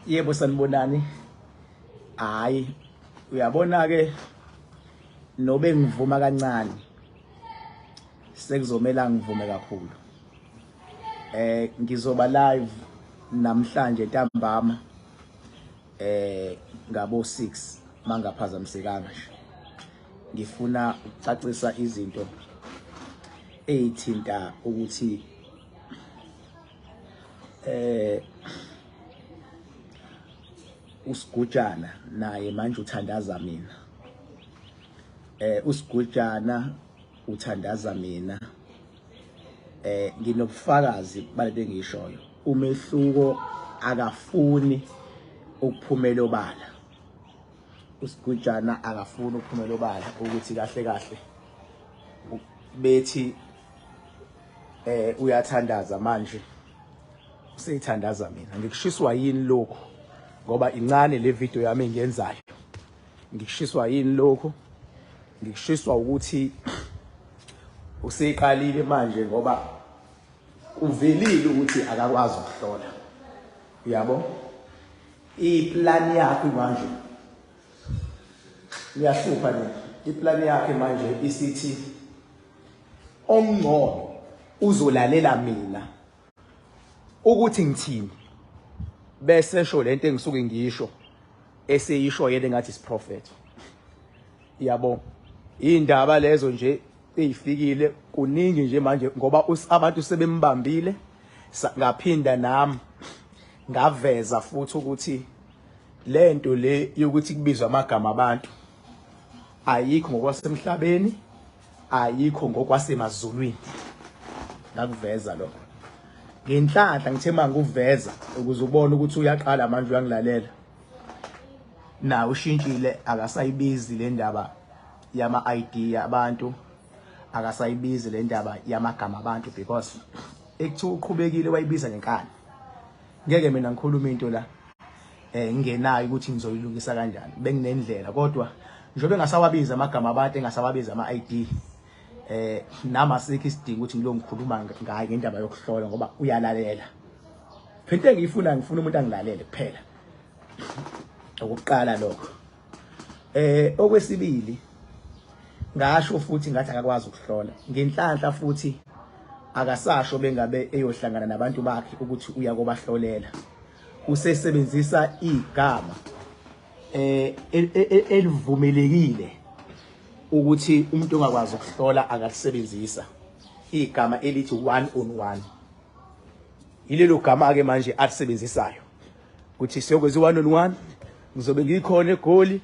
Yebo sanibonani. Hayi, uyabona ke nobe ngivuma kancane sekuzomela ngivume kakhulu. Ngizoba live namhlanje ntambama ngabo 6 mangaphazamisekanga nje. Ngifuna ukucacisa izinto ezithinta ukuthi USgujana naye manje uthandaza mina. USgujana uthandaza mina. Nginobufakazi balento engishoyo. Umehluko akafuni ukuphumela obala. USgujana akafuni ukuphumela obala ukuthi kahle kahle bethi uyathandaza manje useyithandaza mina. Ngikushiswa yini lokho? Ngoba incane le video yami engiyenzayo. Ngikushiswa yini lokho? Ngikushiswa ukuthi useyiqalile manje ngoba uvelile ukuthi akakwazi ukuhlola. Uyabo? Iplan yakhe manje ngiyahlupha nje. Iplan yakhe manje isithi omngcono uzolalela mina ukuthi ngithini bese sho lento engisuke ngisho eseyisho yena ngathi isiprophet. Yabo, indaba lezo nje ezifikile kuningi nje manje ngoba abantu sebembambile. Ngaphinda nami ngaveza futhi ukuthi lento le yokuthi kubizwa amagama abantu ayikho ngokwasemhlabeni, ayikho ngokwasemazulwini. Ngakuveza lokho ngenhlanhla ngithe manguveza ukuze ubone ukuthi uyaqala manje uyangilalela. Na ushintshile akasayibizi le ndaba yama ID yabantu, akasayibizi le ndaba yamagama abantu because ekuthiwa uqhubekile wayibiza ngenkani. Ngeke mina ngikhuluma into la ngingenayo ukuthi ngizoyilungisa kanjani. Benginendlela kodwa njengoba engasawabiza amagama abantu, engasawabiza ama ID nama sikho isidingo ukuthi ngilongikhuluma ngayo indaba yokuhlola ngoba uyalalela. Phela ngifuna umuntu angilalele kuphela. Okuqala lokho. Okwesibili ngasho futhi ngathi akakwazi ukuhlola. Ngenhlanhla futhi akasasho bengabe eyohlangana nabantu bakhe ukuthi uyakobahlolela. Usesebenzisa igama elivumelekile ukuthi umuntu ongakwazi ukuhlola akalisebenzisa. Igama elithi 1-on-1. Yilelo gama ke manje alisebenzisayo. Ukuthi siyokwenza 1-on-1, ngizobe ngikhona eGoli,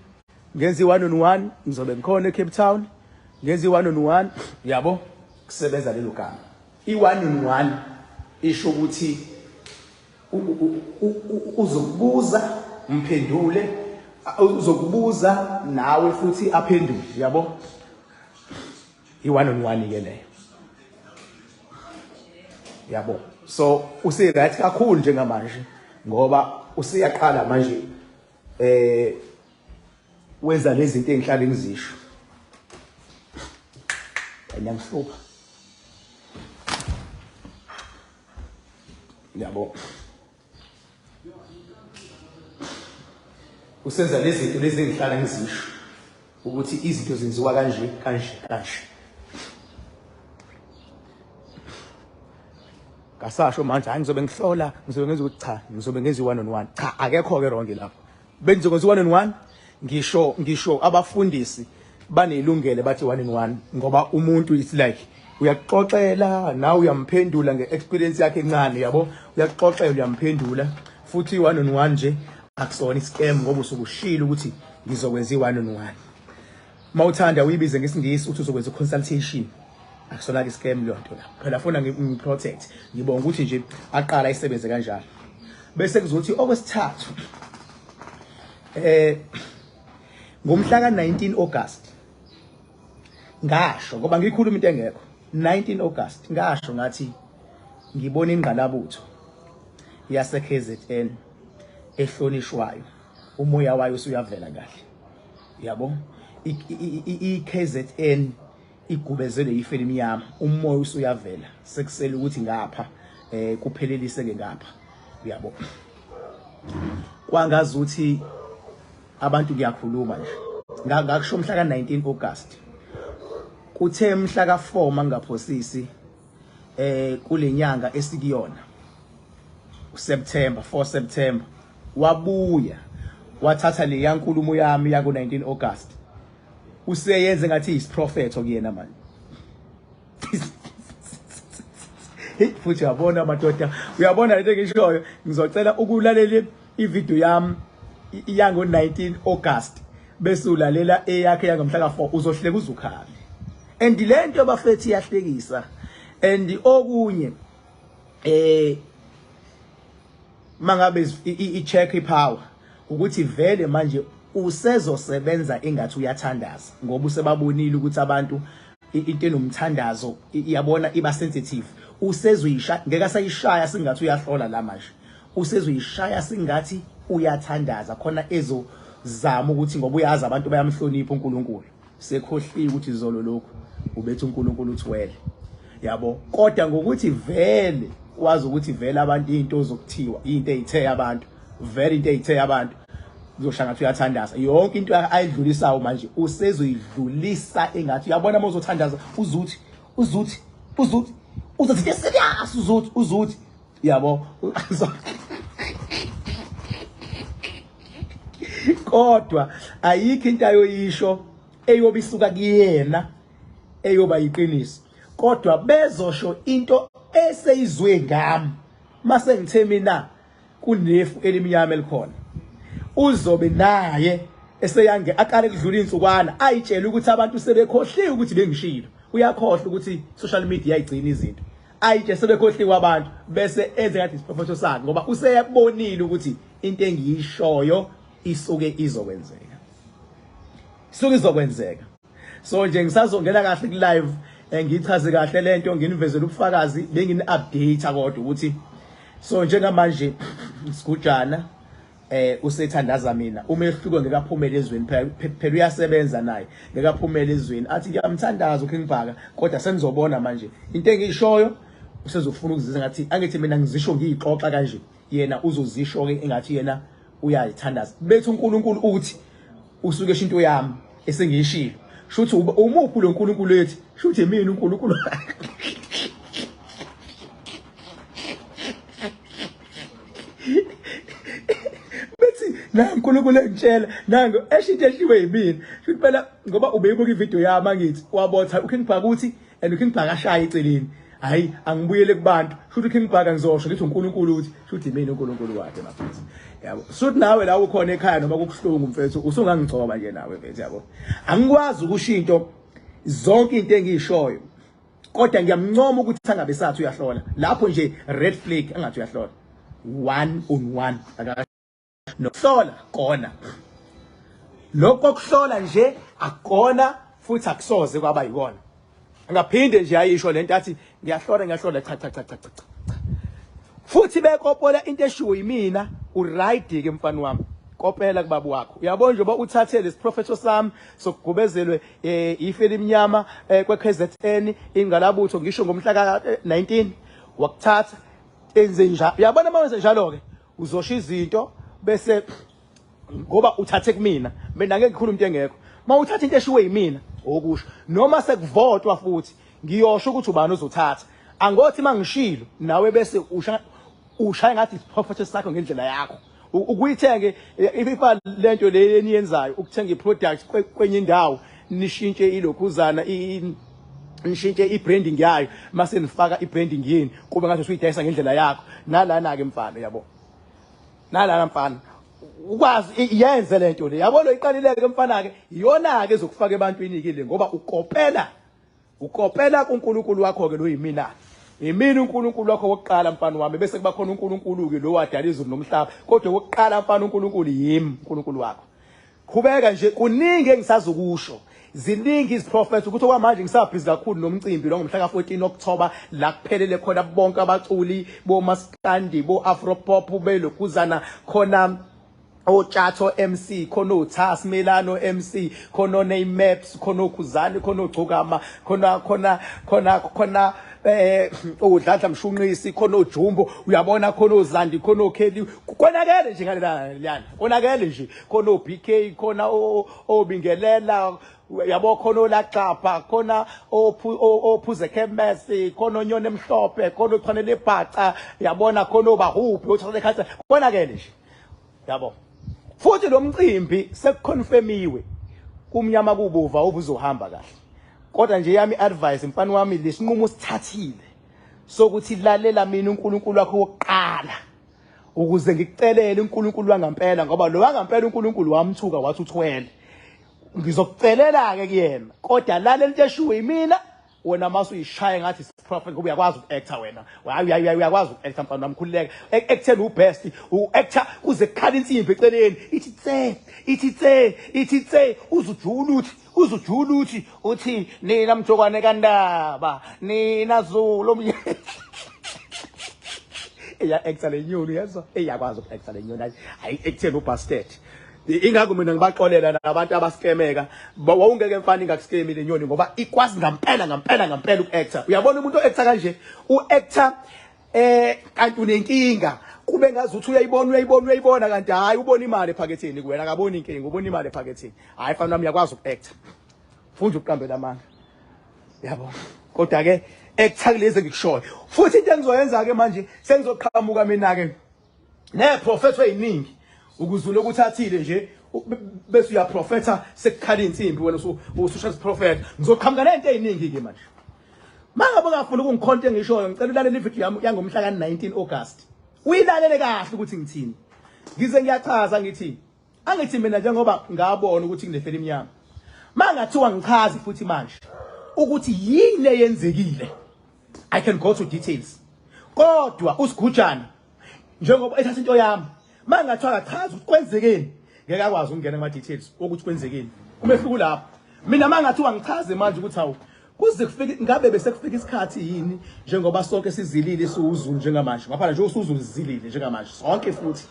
ngenza 1-on-1, ngizobe ngikhona eCape Town, ngenza 1-on-1, yabo, kusebenza lelo gama. I-1-on-1 isho ukuthi uzokubuza umphendule, uzokubuza nawe futhi aphendule, yabo. I-1-on-1 ke leyo. Yabo. So usiright kakhulu njengamanje ngoba usiyaqala manje wenza lezi zinto engihlale ngizisho. Ngiyamhlupa. Yabo. Usenza lezi zinto lezi engihlala ngizisho ukuthi izinto zenziwa kanje kanje kanje. Kasasho manje hayi ngizobe ngihlola, ngizobe ngenza ukuthi cha, ngizobe ngenza 1-on-1. Cha, akekho ke wrong lapho. Bengizowenza 1-on-1, ngisho abafundisi banelungelo bathi 1-on-1 ngoba umuntu is like uyaxoxela nawe uyamphendula ngeexperience yakhe encane, yabo. Uyaxoxela uyamphendula futhi 1-on-1 nje akusona iscam ngoba usukushila ukuthi ngizokwenza 1-on-1. Mawuthanda uyibize ngesingisi ukuthi uzokwenza consultation. Akusona ke scam lo nto la. Phela funa ngiprotect. Ngibonga ukuthi nje aqala isebenze kanjalo. Bese kuzothi okwesithathu ngomhla ka-19 August ngasho ngoba ngikhuluma into engekho. 19 August ngasho ngathi ngibona ingqalabutho yase KZN ehlonishwayo. Umoya wayo usuyavela kahle. Yabo. I-KZN igubezele ife lemnyama. Umoya usuyavela. Sekusele ukuthi ngapha kuphelelise ke ngapha. Uyabo. kwangazi ukuthi abantu kuyakhuluma nje ngakusho mhla ka 19 August kuthe mhla ka 4 mangaphosisi kulenyanga esikuyona September 4 September wabuya wathatha le yankulumo yami ya ku 19 August useyenze ngathi isiprophet okuyena manje futhi uyabona madoda uyabona lento engishoyo ngizocela ukulalela ivideo yami yango 19 August bese ulalela eyakhe yangomhla ka 4 uzohleka uzukhali and lento bafethi iyahlekisa and okunye mangabe i-check ipower ukuthi vele manje usezosebenza engathi uyathandaza ngoba usebabonile ukuthi abantu into enomthandazo iyabona iba sensitive usezoyisha ngeke asayishaya singathi uyahlola la manje usezoyishaya singathi uyathandaza khona ezozama ukuthi ngoba uyazi abantu bayamhlonipha uNkulunkulu sekhohliwe ukuthi izolo lokho ubethe uNkulunkulu uthwele yabo kodwa ngokuthi vele wazi ukuthi vele abantu into zokuthiwa into ezithe abantu vele into ezithe abantu uzoshangathi uyathandaza yonke into ayidlulisayo manje usezoyidlulisa engathi uyabona uma uzothandaza uzuthi uzothi serious uzuthi yabo kodwa ayikho into ayoyisho eyobisuka kuyena eyoba yiqiniso kodwa bezosho into eseyizwe ngami mase ngithe mina kunefu elimnyama elikhona uzobe naye eseyange aqale kudlula insukwana ayitshela ukuthi abantu sebekhohliwe ukuthi bengishilo uyakhohlwa ukuthi social media ayigcina izinto ayitshela sebekhohliwe abantu bese enze ngathi isiprophetho sakhe ngoba useyabonile ukuthi into engiyishoyo isuke izokwenzeka so nje ngisazongena kahle ku live ngichaze kahle lento nginivezela ubufakazi bengini update kodwa ukuthi so njengamanje Ziyamkhalela usethandaza mina umehluko ngekaphumela ezweni phela uyasebenza naye ngekaphumela ezweni athi ngiyamthandaza uKingBhaka kodwa senizobona manje into engiyishoyo usezofuna ukuzisa ngathi angithi mina ngizisho ngiyixoxa kanje yena uzozisho ke engathi yena uyayithandaza bethu uNkulunkulu uthi usuke into yami esengiyishilo shuthi umuphi lo uNkulunkulu ethi shuthi mina uNkulunkulu na uNkulunkulu engitshela nango eshinto ehliwe yimina shuthi phela ngoba ubeyibuka ivideo yami angithi wabotha uKingBhaka uthi and uKingBhaka ashaya eceleni hayi angibuyele kubantu shuthi uKingBhaka ngizosho ngithi uNkulunkulu uthi shuthi mina uNkulunkulu wakhe mafethu yabo shuthi nawe la ukhona ekhaya noma kubuhlungu mfethu usungangigcoba nje nawe mfethu yabo angikwazi ukushinto zonke into engiyishoyo kodwa ngiyamncoma ukuthi angabe sathi uyahlola lapho nje red flag angathi uyahlola 1 on 1 nokuhlola kona lokho kuhlola nje akona futhi akusoze kwaba yikona ngaphinde nje ayisho lento athi ngiyahlola cha futhi bekopola into eshiwo yimina uright ke mfana wami kopela kubaba wakho uyabona nje uthathe lesiprophetho sami sokugubezelwe ife elimnyama kweKZN ingalabutho ngisho ngomhla ka 19 wakuthatha enze njalo uyabona manje njalo ke uzosho izinto bese ngoba uthathe kumina mina ngeke ngikhuluma into engekho mawuthatha into eshiwe yimina okusho noma sekuvotwa futhi ngiyosho ukuthi ubani uzothatha angothi mangishilo nawe bese ushaya ngathi isiprophetho sakho ngendlela yakho ukuyithenge ifa lento le eniyenzayo ukuthenga iproduct kwenye indawo nishintshe ilokhuzana nishintshe ibranding yayo mase nifaka ibranding yini kube ngathi usuyidayisa ngendlela yakho nalana ke mfana yabo nalana mfana ukwazi yenze lento le yabona iqalileke mfana ke iyona ke ezokufaka ebantwini ikile ngoba ukopela kuNkulunkulu wakho ke lo yimina yimina uNkulunkulu wakho wokuqala mfana wami bese kuba khona uNkulunkulu ke lo wadala izulu nomhlaba kodwa wokuqala mfana uNkulunkulu yimi uNkulunkulu wakho khubeka nje kuningi engisazokusho ziningi iziprofethi ukuthi okwamanje ngisabhizi kakhulu nomcimbi lo ngomhla ka 14 October la kuphelele khona bonke abaculi bo maskandi bo afropop belokhuzana khona oTshatho MC khona uThas Melano MC khona Neymaps khona uKhuzani khona uGcokama khona udladla mshunqisi khona ojumbo uyabona khona ozandi khona okheli konakele nje ngalelana konakele nje khona oBK khona obingelela yabo khona olaqapha khona ophuze khemesi khona onyone emhlophe khona uchanele ebhaca yabona khona obahuphi othatha ekhatha konakele nje yabo futhi lo mcimbi sekuconfirmiwe kumnyama kubuva ubuzohamba kahle kodwa nje yami advice mfana wami lesinqumo sithathile sokuthi lalela mina uNkulunkulu wakho wokuqala ukuze ngikucelele uNkulunkulu wangampela ngoba lo wangampela uNkulunkulu wamthuka wathi uthwele ngizokucelela ke kuyena kodwa lalela into eshiwe yimina wena mase uyishaya ngathi prophet ngoba uyakwazi uku-acta wena uyakwazi uku-acta mfana wami khulileka ekutheni ubest u-acta kuze kukhala insimbi eceleni ithi tse uzujula uthi nina mjokwane kandaba nina zulu eya-acta le nyoni yazo eyakwazi uku-acta le nyoni hayi ekutheni ubasted ingakho mina ngibaxolela nabantu abaskemeka wawungeke mfana ingakuskemi le nyoni ngoba ikwazi ngampela uku-acta uyabona umuntu o-acta kanje u-acta kanti unenkinga kube ngazi uthi uyayibona kanti hayi ubona imali ephaketheni kuwena akaboni inkinga ubona imali ephaketheni hayi mfana wami uyakwazi uku-acta funda ukuqambela amanga yabo kodwa ke acta kulezi engikushoyo futhi into engizoyenza ke manje sengizoqhamuka mina ke neprofethi eziningi ukuzula ukuthathile nje bese uyaprofetha sekukhala insimbi wena ususha prophet ngizoqhamuka nento eziningi ke manje mangabe ungafuna ukungikhonta engishoyo ngicela ulalela ivideo yami yangomhla ka-19 August uyilalele kahle ukuthi ngithini ngize ngiyachaza ngithi angithi mina njengoba ngabona ukuthi kunefela emnyama mangathiwa ngichazi futhi manje ukuthi yini eyenzekile I can go to details kodwa uSgujana njengoba ethatha into yami mangathiwa akachaza ukuthi kwenzekeni ngeke akwazi ukungena kuma details ukuthi kwenzekeni umehluko lapho mina mangathiwa ngichaze manje ukuthi hawu kuze kufike ngabe bese kufika isikhathi yini njengoba sonke sizilile siwuzulu njengamanje ngaphela nje usuzulu sizilile njengamanje sonke futhi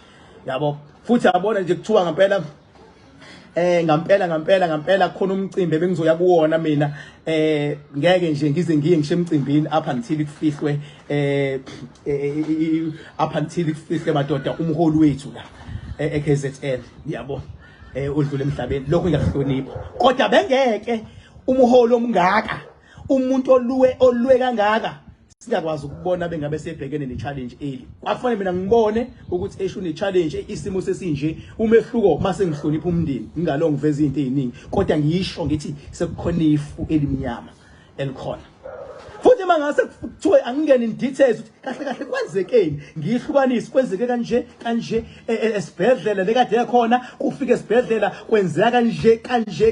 yabo futhi yabona nje kuthiwa ngampela khona umcimbi bengizoya kuwona mina ngeke nje ngize ngiye ngishe emcimbini up until kufihlwe madoda umholi wethu la eKZN yabo udlule emhlabeni lokho ngiyahlonipha kodwa bengeke umholi omngaka umuntu olwe kangaka singakwazi ukubona bengabe sebhekene ne-challenge eli kwafanele mina ngibone ukuthi esho ne-challenge isimo sesinje umehluko mase ngihlonipha umndeni ngalo ngiveza izinto eziningi kodwa ngiyisho ngithi sekukhona ifu elimnyama elikhona futhi mangase kuthiwe angingene in details ukuthi kahle kwenzekeni ngiyihlukanise kwenzeke kanje esibhedlela lekade yakhona kufika esibhedlela kwenzeka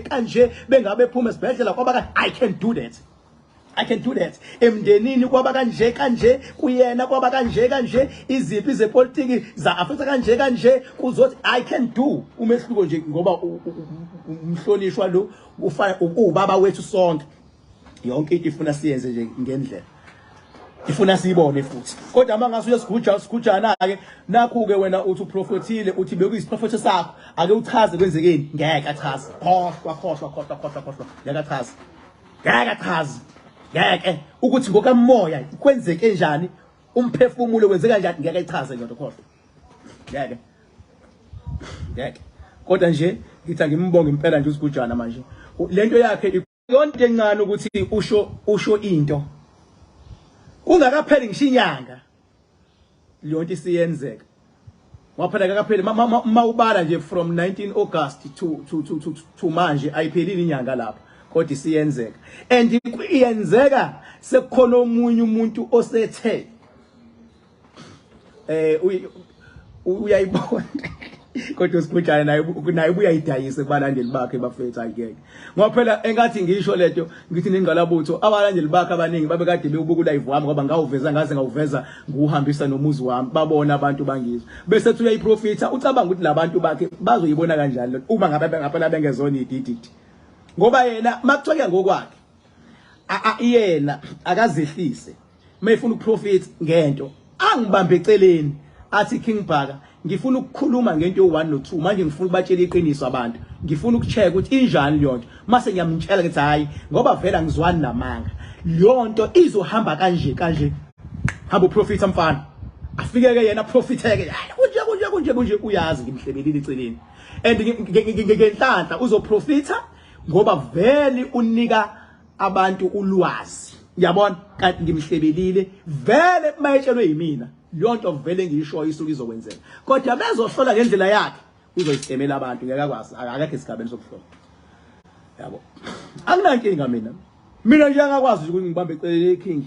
kanje bengabe phuma esibhedlela kwaba I can do that emndenini kwaba kanje kuyena kwaba kanje iziphi zepolitiki za Afrika kanje kuzothi I can do umehluko nje ngoba umhlonishwa lo ufana ubaba wethu sonke yonke into ifuna siyenze nje ngendlela ifuna siyibone futhi kodwa mangase USgujana ke nakho ke wena uthi uprofethile uthi bekuyisiprofetho sakho ake uchaze kwenzekeni ngeke achaze khohlwa ngeke achaze ngeke ukuthi ngokamoya kwenzeke njani umphefumulo wenzeka kanjani ngeke achaze nje khohlwa ngeke kodwa nje ngithi ngimbonge impela nje uSgujana manje lento yakhe yonke encane ukuthi usho into ungakapheli ngisho inyanga leyonto isiyenzeka waphela akapheli mawubala nje from 19 August to manje ayiphelile inyanga lapha kodwa isiyenzeka and iyenzeka sekukhona omunye umuntu osethe uyayibona kodwa uSgujana naye uyayidayisa kubalandeli bakhe bafethu ayikeke ngoba phela engathi ngisho leto ngithi ningalabutho abalandeli bakhe abaningi babekade bebuka live wami ngoba ngawuveza nguhambisa nomuzi wami babona abantu bangizwa besethi uyayiprofita ucabanga ukuthi labantu bakhe bazoyibona kanjani uma ngabe ngaphela bengezona idididi ngoba yena makuthoke ngokwakhe yena akazehlise mayefuna ukuprofit ngento angibambe eceleni athi King Bhaka ngifuna ukukhuluma ngento yo1 no2 manje ngifuna ubatshela iqiniso abantu ngifuna ukucheck ukuthi injani leyo nto mase ngiyamtshela ukuthi hayi ngoba vela ngizwani namanga yonto izohamba kanje hamba profit mfana afike ke yena profiteke kunje uyazi ngimhlebelile eceleni and ngenhlanhla uzoprofita ngoba vele unika abantu ulwazi yabona kanti ngimhlebelile vele mayetshelwe yimina yonto vele ngisho isuku izokwenzeka kodwa bezohlola ngendlela yakhe uzoyisemela abantu ngeke akwazi akakho esigabeni sokuhlola yabo anginankinga mina nje angakwazi ukuthi ngibambe eceleni eking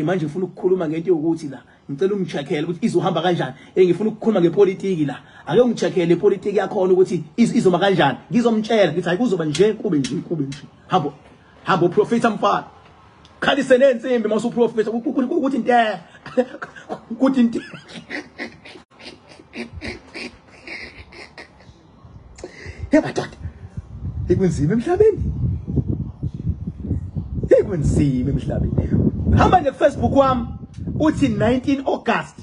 manje ngifuna ukukhuluma ngento ukuthi la ngicela ungicheckele ukuthi izohamba kanjani ngifuna ukukhuluma ngepolitiki la ake ungicheckele ipolitiki yakhona ukuthi izoma kanjani ngizomtshela ngithi hayi kuzoba nje kube nje hamba profeta mfana khalise nensimbi mase uprofeta ukuthi into ukuthi into madoda ikunzima emhlabeni hamba nje ku-Facebook wami uthi 19 August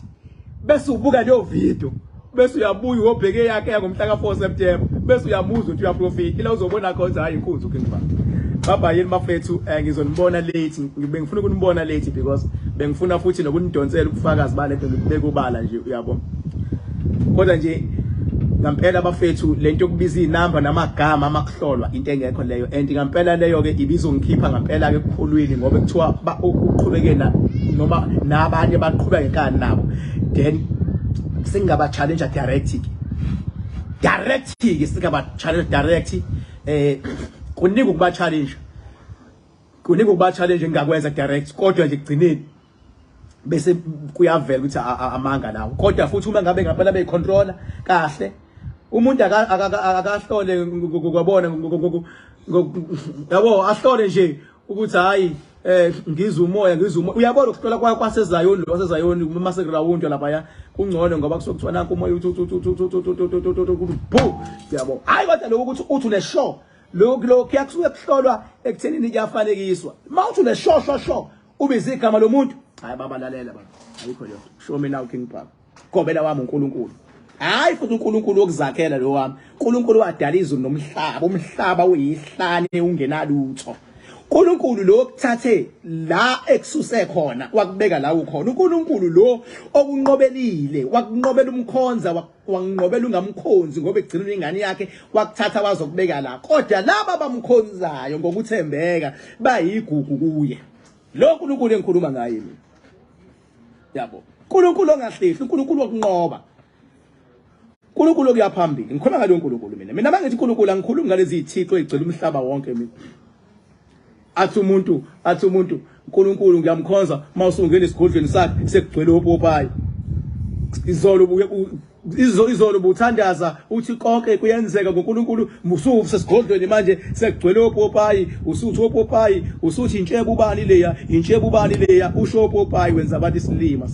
bese ubuka leyo video bese uyabuya ubheke yakhe ngomhla ka4 September bese uyamuzwa ukuthi uyaprofit la uzobona khona hayi inkunzi ukingifaka baba yini bafethu ngizonibona late ngifuna ukunibona late because bengifuna futhi nokunidonsela ubufakazi balento ngibeke ubala nje uyabona kodwa nje ngampela bafethu lento yokubiza inamba namagama amakuhlolwa into engekho leyo and ngampela leyo ke ibizongikhipha ngampela ke ekukhulwini ngoba kuthiwa uqhubeke noma nabanye baqhubeka enkani nabo then singaba challenge direct ke singaba challenge direct kuningi ukuba challenge ngakwenza direct kodwa nje kugcineni bese kuyavela ukuthi amanga lawo kodwa futhi uma ngabe ngaphela beyicontroller kahle umuntu akahlole ngokwabona yabo ahlole nje ukuthi hayi ngizwe umoya uyabona ukuhlola kwasezayoni mase ground lapha ya kungcono ngoba kusokuthiwa nanku umoya yabo hayi kodwa lokho ukuthi uthi une show lokho kuyakusuke kuhlolwa ekuthenini kuyafanekiswa mawuthi une show ubiza igama lomuntu hayi baba lalela baba ayikho leyo show me now king papa gobela wami uNkulunkulu hayi futhi uNkulunkulu okuzakhela lo wami uNkulunkulu wadala izulu nomhlaba umhlaba uyihlane ungenalutho uNkulunkulu lo kuthathe la ekususe khona wakubeka la ukhona uNkulunkulu lo okunqobelile wakunqobela umkhonza wanqobela ungamkhonzi ngoba egcina ingane yakhe wakuthatha wazokubeka la kodwa laba bamkhonzayo ngokuthembeka bayigugu kuye lo uNkulunkulu engikhuluma ngaye mina yabo uNkulunkulu ongahlehli uNkulunkulu wokunqoba uNkulunkulu kuyaphambili ngikhuluma ngalo uNkulunkulu mina mangithi uNkulunkulu angikhulumi ngalezi izithixo ezigcwele umhlaba wonke mina athi umuntu uNkulunkulu ngiyamkhonza mawusungena esigodlweni sakhe sekugcwele opopayi izolo buthandaza uthi konke kuyenzeka ngoNkulunkulu musufu sesigodlweni manje sekugcwele opopayi usuthi opopayi usuthi intshebe ubani leya usho opopayi wenza abantu isilima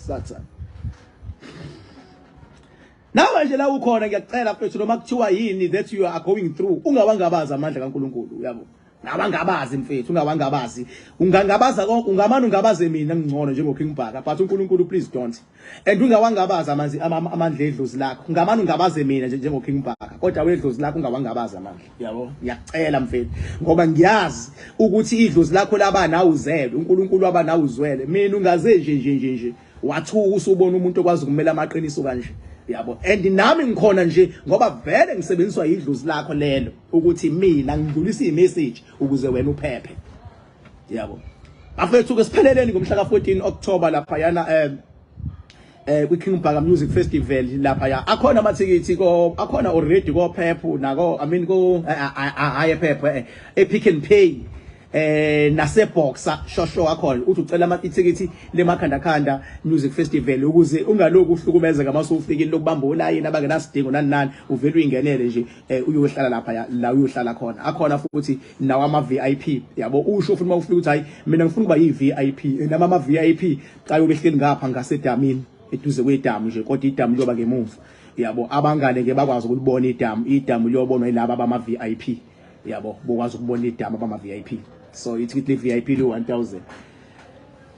Satan nawe nje la ukhona ngiyacela mfethu noma kuthiwa yini that you are going through ungawangabaza amandla kaNkulunkulu yabo nabangabazi mfethu ungangabaza konke ungamana ungabaze mina ngingcono njengoking Bhaka but uNkulunkulu please don't and ungawangabaza amandla edlozi lakho ungamana ungabaze mina njengoking Bhaka kodwa wedlozi lakho ungawangabaza amandla yabo ngiyacela mfethu ngoba ngiyazi ukuthi idlozi lakho laba nawe uzele uNkulunkulu aba nawe uzwele mina ungaze nje wathuka usubona umuntu okwazi ukumela amaqiniso kanje yabo and nami ngikhona nje ngoba vele ngisebenziswa idlozi lakho lelo ukuthi mina ngidlulisa imessage ukuze wena uphephe yabo afethu ke sipheleleni ngomhla ka14 October lapha yana kwiKing Bhaka Music Festival lapha ya akhona amathikithi akhona already ko phepho nako ko high phepho Pick n Pay naseboxer shosho akhona uthi ucela amathikithi lemakhandakhanda music festival ukuze ungaloku uhlukumezeka mase ufikile lokubamba ulayini abangenasidingo nani uvela uyingenele nje uyohlala lapha la uyohlala khona akhona futhi nawo ama VIP yabo usho futhi mawufika uthi hayi mina ngifuna ukuba yi-VIP nama ama VIP xa ubehleli ngapha ngasedamini eduze kwedamu nje kodwa idamu liyoba ngemuva yabo abangane ke bakwazi ukubona idamu liyobonwa yilabo abama VIP yabo bokwazi ukubona idamu abama VIP so it's with the VIP lo 1000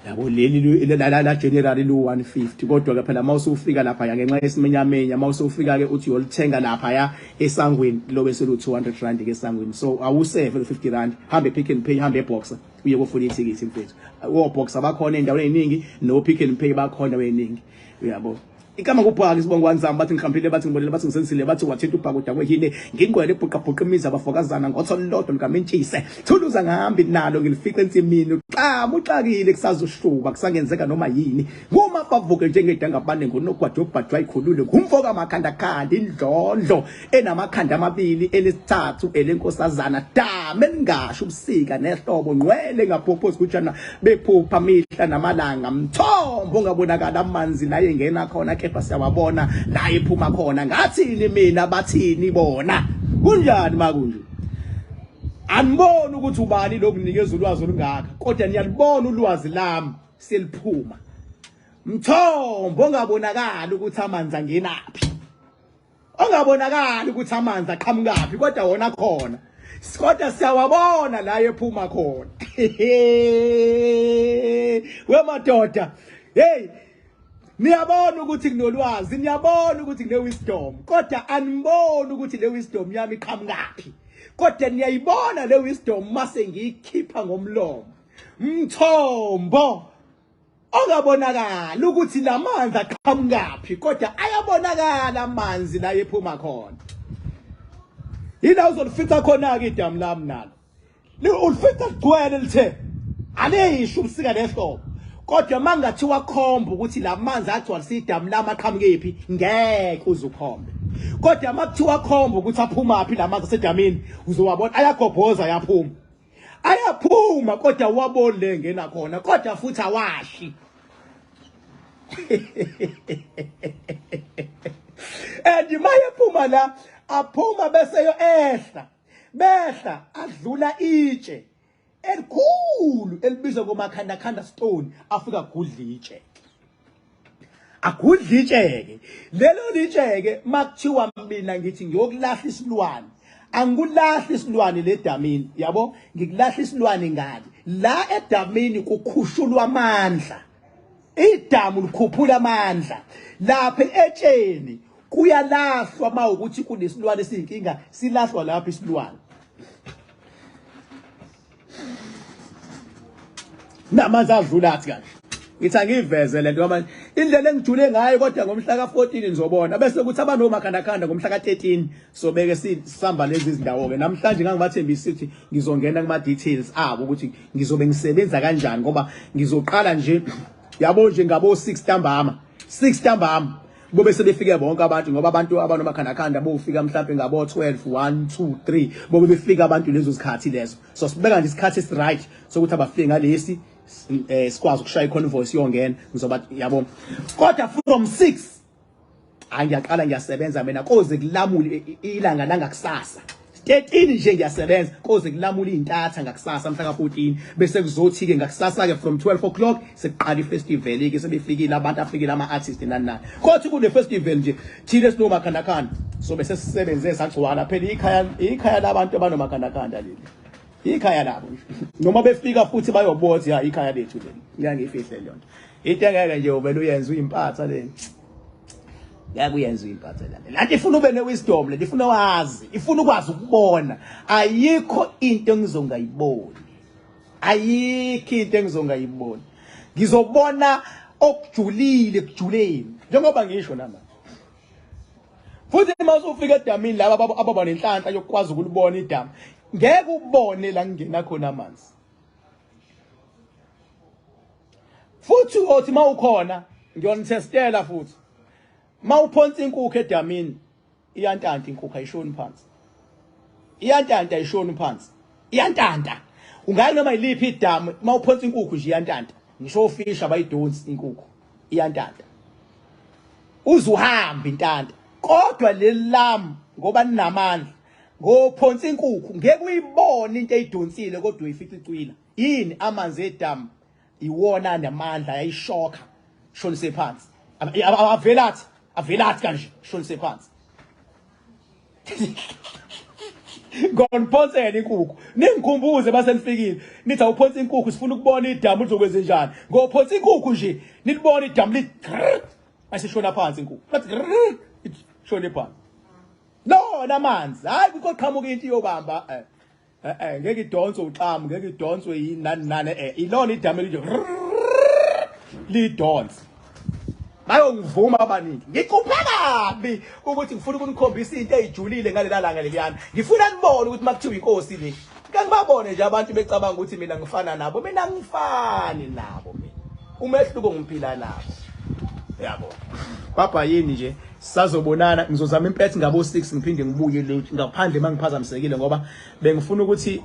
yabo leli la general lu 150 kodwa ke phela mawusufika lapha ya ngenxa yesimenyamenya mawusufika ke uthi uyolithenga lapha ya esangweni lobe selu 200 rand ke esangweni so awuseve lo 50 rand hambe Pick n Pay hambe eBoxer uye kufuna ithikithi mfethu oBoxer bakhona endaweni eziningi no Pick n Pay bakhona weningi uyabo ikama kubhaka isibongo wanzama bathi ngihambile bathi ngibonile bathi ngisenzile bathi wathetha ubhaka udakwe yini ngingqwele ebhuqabhuqa imiza abafokazana ngotho lodwa ngigamentshise thuluza ngahambi nalo ngilifice ensimini uxakile kusazushuba kusangenzeka noma yini uma bavuke njengedanga bane ngonogwadi obhadwa ikhulule ngumfoka amakhanda khanda indlondlo enamakhanda amabili elesithathu elenkosazana dame ningasho ubusika nehlobo ngcwele ngaphophoza kujana bephupha mihla namalanga mthombo ongabonakala amanzi naye ngena khona kepha siyababona la ephuma khona ngathini mina bathini bona kunjani makunje anibona ukuthi ubani lokunikeza ulwazi olungaka kodwa niyalibona ulwazi lami seliphuma mthombo ongabonakala ukuthi amanzi angenaphi ongabonakala ukuthi amanzi aqhamukaphi kodwa wona khona kodwa siyawabona la ephuma khona wemadoda hey niyabona ukuthi kunolwazi niyabona ukuthi kune wisdom kodwa anibona ukuthi le wisdom yami iqhamukaphi kodwa niyayibona le wisdom mase ngiyikhipha ngomlomo mthombo ongabonakala ukuthi lamanzi aqhamukaphi kodwa ayabonakala amanzi la ephuma khona yila uzolifitha khona ke idamu lami nalo ulifitha gcwele lithe aleyisho ubusika nehlobo kodwa mangathiwa khomba ukuthi lamanzi agcwalisa idamu lami aqhamukephi ngeke uzukhombe kodwa makuthiwa khomba ukuthi aphumaphi lamanzi asedamini uzowabona ayagobhoza ayaphuma kodwa wabone ngena khona kodwa futhi awashi maye phuma la aphuma bese yo behla adlula itshe elikhulu elibizwa ngomakhanda stone afika agudla itshe lelo litshe ke makuthiwa mina ngithi ngiyokulahla isilwane angikulahla isilwane ledamini yabo ngikulahla isilwane ngani la edamini kukhushulwa amandla idamu likhuphula amandla lapha etsheni kuyalahlwa mawukuthi kunesilwane esiyinkinga silahlwa lapha isilwane namanzi adlula athi kahle ngithi angiveze lento manje indlela engijule ngayo kodwa ngomhla ka14 nizobona bese kuthi abantu omakhandakhanda ngomhla ka13 sobeke sihamba lezi zindawo ke namhlanje ngangibathembisa ukuthi ngizongena kuma details abo ukuthi ngizobe ngisebenza kanjani ngoba ngizoqala nje yabo nje ngabo 6 ntambama bobe sebefike bonke abantu ngoba abantu abanomakhandakhanda bofika mhlawumbe ngabo 12 1 2 3 bobe befika abantu lezo zikhathi lezo so sibeka nje isikhathi esi right sokuthi abafike ngalesi sikwazi ukushaya iconvoice yongena ngizoba yabo kodwa from 6 ngiyaqala ngiyasebenza mina koze kulamule ilanga langakusasa 13 nje ngiyasebenza koze kulamule intatha ngakusasa mhla ka14 bese kuzothi ke ngakusasa ke from 12 o'clock sekuqala ifestival ke sebefikile abantu afikile ama artists nani kodwa kune festival nje thile sinomakhandakhanda so bese sisebenze sagcwala phela ikhaya labantu abanomakhandakhanda leli ikhaya labo noma befika futhi bayobothi ha ikhaya lethu leli ngiyangifihle leyo nto into engeke nje ubele uyenza uyimpatha le yakuyenza uyimpatha la lanti ifuna ube ne wisdom le ifuna wazi ifuna ukwazi ukubona ayikho into engizongayiboni ngizobona okujulile kujuleni njengoba ngisho nama futhi mawusufika edamini laba ababa nenhlanhla yokwazi ukulibona idamu ngeke ubone la ngena khona amanzi futhi uthi mawukhona ngiyonithestela futhi mawuphonsa inkukhu edamini iyantanta inkukhu ayishoni phansi iyantanta ungayi noma yiliphi idamu mawuphonsa inkukhu nje iyantanta ngisho ufisha bayidonsi inkukhu iyantanta uzuhamba intanta kodwa lelamu ngoba ninamandla ngophonsa inkukhu ngeke uyibone into eyidonsile kodwa uyifica icwila yini amanzi edamu iwona namandla yayishoka shonise phansi avelathi kanje shonise phansi Ngoniponsela inkukhu. Ningikhumbuze basenifikile. Nithi awuphonsa inkukhu sifuna ukubona idamu uzokwenza njani. Ngophonsa inkukhu nje, nilibona idamu li asishona phansi inkukhu. Bathi shone phansi. No, namanzi. Hayi kuqhamuka into yobamba. Ngeke idonse uxamu, ngeke idonswe yinani ilona idamu elije. Lidonse. Bayongivuma abaningi. Ngicuphe kabi ukuthi ngifuna ukunikhombisa into ezijulile ngalela langa leliyana. Ngifuna nibone ukuthi makuthiwa inkosi le. Ngangibabone nje abantu becabanga ukuthi mina ngifana nabo. Mina ngifani nabo mina. Umehluko ngiphila nabo. Yabo. Papa yini nje sazobonana ngizozama impethu ngabo 6 ngiphinde ngibuye ngaphandle mangiphazamisekile ngoba bengifuna ukuthi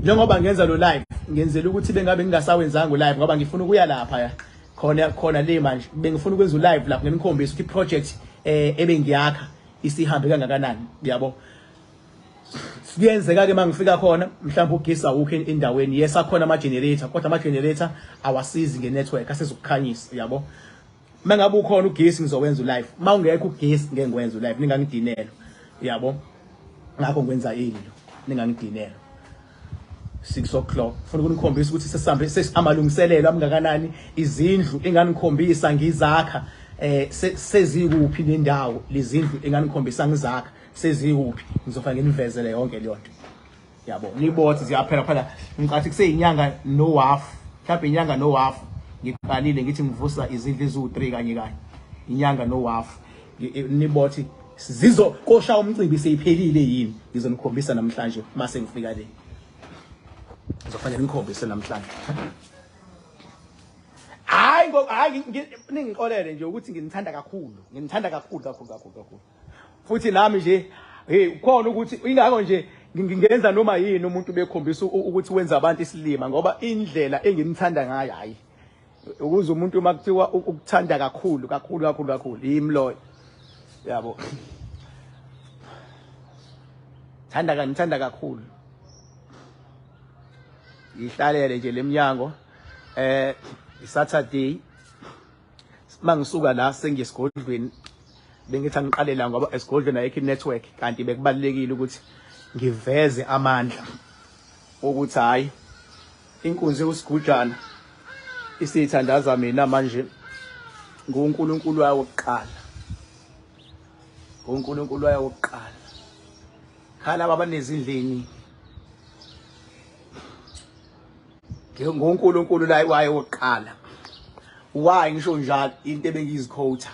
njengoba ngenza lo live ngenzela ukuthi bengabe ngingasawenzanga live ngoba ngifuna ukuya lapha khona le manje bengifuna ukwenza live lapho ngenikhombisa ukuthi project ebengiyakha isihambe kangakanani yabo. Kuyenzeka ke mangifika khona mhlawumbe ugesi awukho endaweni yes akhona ama generator kodwa ama generator awasizi nge-network asezokukhanyisa yabo. Mangabe ukhona ugesi ngizowenza live mawungekho ugesi ngeke ngikwenze live ningangidinela yabo. Ngakho ngikwenza ililo ningangidinela 6 o'clock ufuna ukunikhombisa ukuthi sesambe amalungiselelo amngakanani izindlu enganikhombisa ngizakha sezikuphi nendawo lezindlu enganikhombisa ngizakha sezikuphi ngizofaka nginivezele yonke leyo nto yabo. Nibothi ziyaphela phela ngicathi kuseyinyanga no half mhlawumbe inyanga no half ngiqalile ngithi ngivusa izindlu eziwu3 kanye inyanga no half. Nibothi zizo kosha umcimbi seyiphelile yini ngizonikhombisa namhlanje mase ngifika le ngizofanele ngikhombise namhlanje. Hayi ningiqolele nje ukuthi nginithanda kakhulu futhi nami nje ukhona ukuthi ingakho nje ngingenza noma yini umuntu bekhombisa ukuthi wenza abantu isilima ngoba indlela engimthanda ngayo hayi ukuze umuntu makuthiwa ukuthanda kakhulu imloyo yabo. Ngithanda kakhulu ngihlalele nje lemnyango iSaturday mangisuka la sengiyesigodlweni bengithi angiqalela ngoba esigodlweni ayikho network kanti bekubalekile ukuthi ngiveze amandla ukuthi hayi inkunzi USgujana isithandaza mina manje nguNkulunkulu wayo wokuqala khala abanezindleni nguNkulunkulu la wayo wokuqala. Why ngisho njalo into ebengizikhotha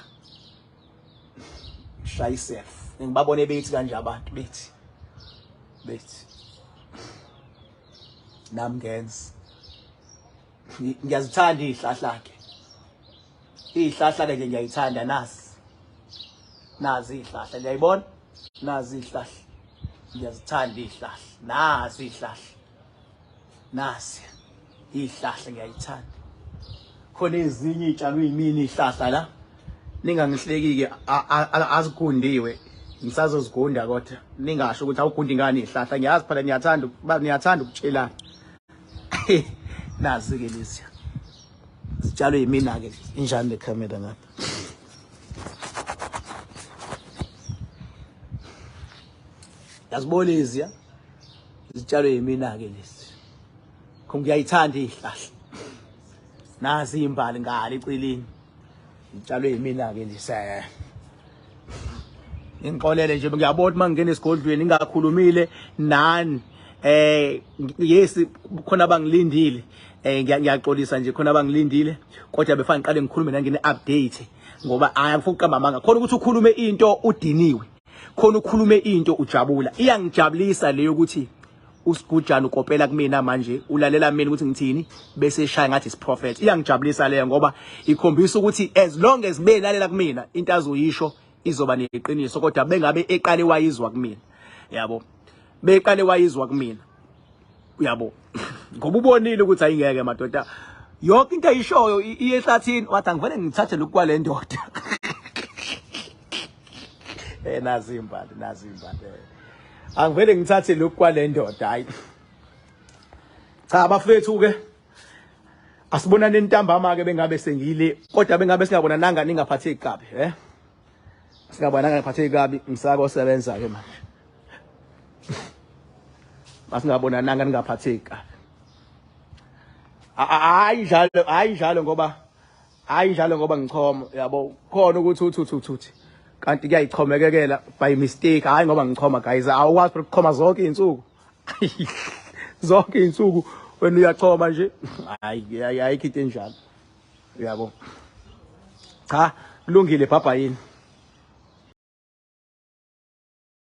shy self ngibabone bethi kanje abantu bethi nami ngenza ngiyazithanda izihlahla ke nje ngiyayithanda nazi izihlahla ngiyayibona nazi izihlahla ngiyazithanda izihlahla nazi izihlahla ngiyayithanda. Khona ezinye izitshalo ezimini izihlahla la ningangihleki ke azigundiwe ngisazozigunda kodwa ningasho ukuthi awugundi ngani izihlahla ngiyazi phela niyathanda ukutshelana. Nazi ke lezi izitshalo ezimina ke injani le camera ngapha yazibona lezi izitshalo ezimina ke lezi ngiyayithanda izihlahla nazi imbali ngale eceleni izitshalo ezimina ke lisa ngixolele nje ngiyabona mangingena esigodlweni ngingakhulumile nani yes khona bangilindile ngiyaxolisa nje khona bangilindile kodwa befana ngiqale ngikhulume nangene update ngoba ayangifuna ukuqamba amanga khona ukuthi ukhulume into udiniwe khona ukhulume into ujabula iyangijabulisa leyo ukuthi USgujana ukopela kumina manje ulalela mina ukuthi ngithini bese eshaya ngathi is prophet. Iyangijabulisa leyo ngoba ikhombisa ukuthi as long as belalela kumina into azoyisho izoba neqiniso kodwa bengabe eqale wayizwa kumina yabo beqale wayizwa kumina yabo ngoba ubonile ukuthi ayingeke madoda yonke into ayishoyo iyehlathini wathi angivele ngithathe lokhu kwale ndoda nazi imbali angivele ngithathe lokhu kwale ndoda hayi cha abafethu ke asibonane ntambama ke bengabe sengile kodwa bengabe singabona nanga ningaphatheki kabi singabona nanga ngaphatheki kabi ngisaka osebenza ke manje masingabonananga ningaphatheki. Hayi njalo ngoba ngichoma, yabo. Khona ukuthi uthi kanti kuyayichomekekela by mistake, hayi ngoba ngichoma guys. Awukwazi ukuchoma zonke izinsuku. Zonke izinsuku wena uyachoma nje. Hayi ayikho into enjalo. Yabo. Cha, kulungile baba yini.